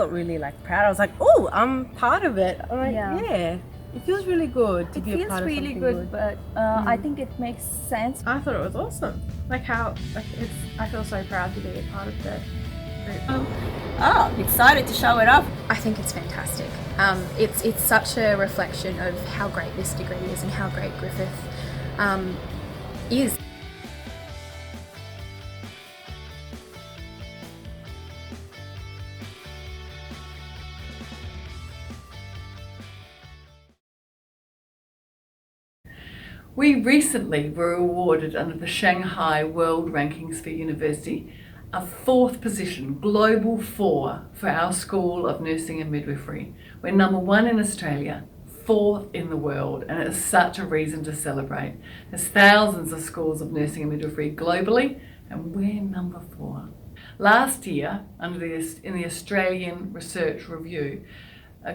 felt really like proud. I was like, oh, I'm part of it. I'm like, yeah. It feels really good to be a part of something good. It feels really good, but I think it makes sense. I thought it was awesome. I feel so proud to be a part of the group. I'm excited to show it off. I think it's fantastic. It's such a reflection of how great this degree is and how great Griffith is. We recently were awarded under the Shanghai World Rankings for University a 4th position, Global 4, for our School of Nursing and Midwifery. We're number 1 in Australia, 4th in the world, and it's such a reason to celebrate. There's thousands of schools of nursing and midwifery globally, and we're number 4. Last year, in the Australian Research Review,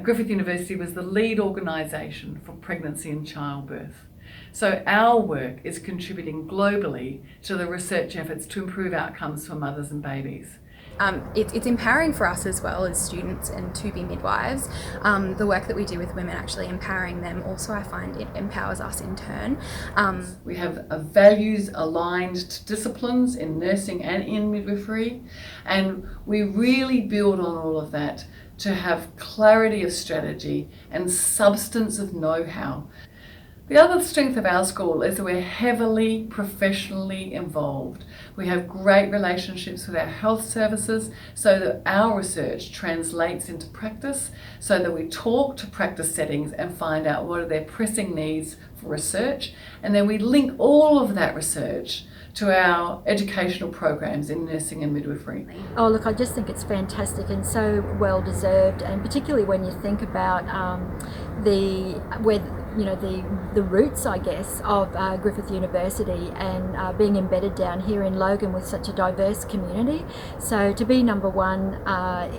Griffith University was the lead organisation for pregnancy and childbirth. So our work is contributing globally to the research efforts to improve outcomes for mothers and babies. It's empowering for us as well as students and to be midwives. The work that we do with women, actually empowering them, also I find it empowers us in turn. We have values aligned to disciplines in nursing and in midwifery, and we really build on all of that to have clarity of strategy and substance of know-how. The other strength of our school is that we're heavily professionally involved. We have great relationships with our health services so that our research translates into practice, so that we talk to practice settings and find out what are their pressing needs for research, and then we link all of that research to our educational programs in nursing and midwifery. Oh look, I just think it's fantastic and so well deserved, and particularly when you think about the roots, I guess, of Griffith University and being embedded down here in Logan with such a diverse community. So to be number 1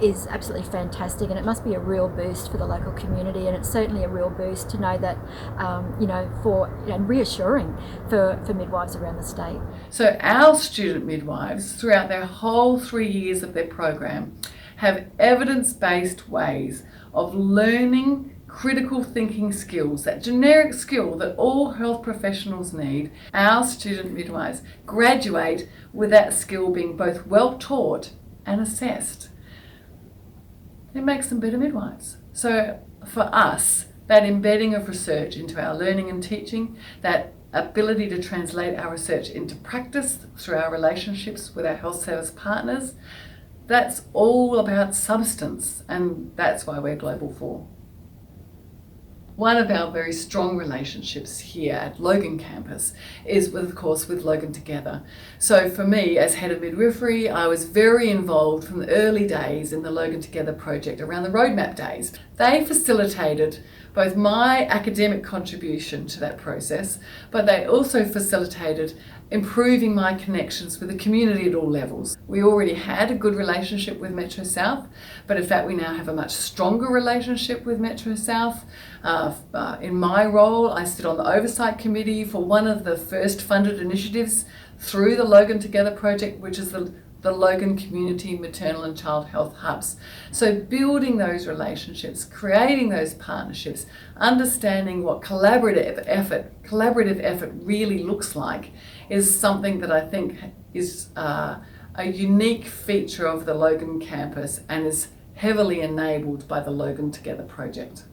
is absolutely fantastic, and it must be a real boost for the local community, and it's certainly a real boost to know that, and reassuring for midwives around the state. So our student midwives, throughout their whole 3 years of their program, have evidence-based ways of learning critical thinking skills, that generic skill that all health professionals need. Our student midwives graduate with that skill being both well taught and assessed. It makes them better midwives. So for us, that embedding of research into our learning and teaching, that ability to translate our research into practice through our relationships with our health service partners, that's all about substance, and that's why we're Global 4. One of our very strong relationships here at Logan campus is, of course, with Logan Together. So for me, as head of midwifery, I was very involved from the early days in the Logan Together project around the roadmap days. They facilitated both my academic contribution to that process, but they also facilitated improving my connections with the community at all levels. We already had a good relationship with Metro South, but in fact we now have a much stronger relationship with Metro South. In my role, I sit on the oversight committee for one of the first funded initiatives through the Logan Together project, which is the Logan Community Maternal and Child Health Hubs. So building those relationships, creating those partnerships, understanding what collaborative effort really looks like is something that I think is a unique feature of the Logan campus and is heavily enabled by the Logan Together project.